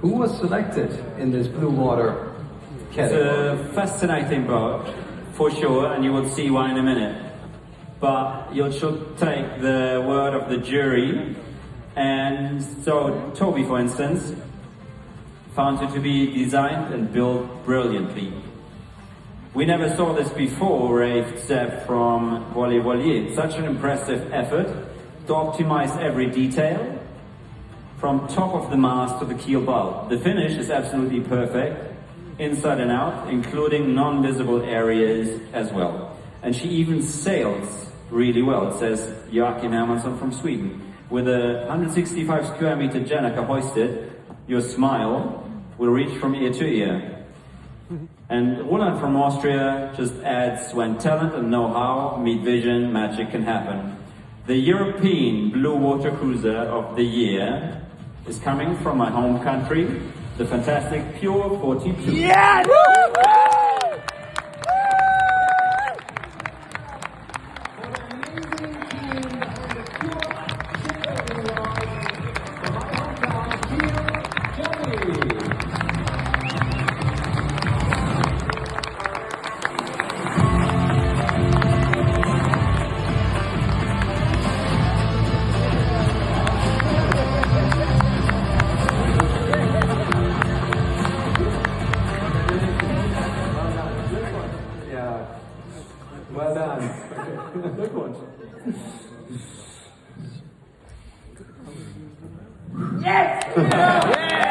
Who was selected in this blue water category? It's a fascinating boat, for sure, and you will see why in a minute. But you should take the word of the jury. And so Toby, for instance, found it to be designed and built brilliantly. We never saw this before, raved Seb from Voilier. Such an impressive effort to optimize every detail, from top of the mast to the keel bow. The finish is absolutely perfect, inside and out, including non-visible areas as well. And she even sails really well. It says Joachim Hermansson from Sweden. With a 165 square meter Janaka hoisted, your smile will reach from ear to ear. And Roland from Austria just adds, when talent and know-how meet vision, magic can happen. The European Blue Water Cruiser of the Year is coming from my home country, the fantastic Pure 42. Yes! Well done. Glückwunsch. Yes!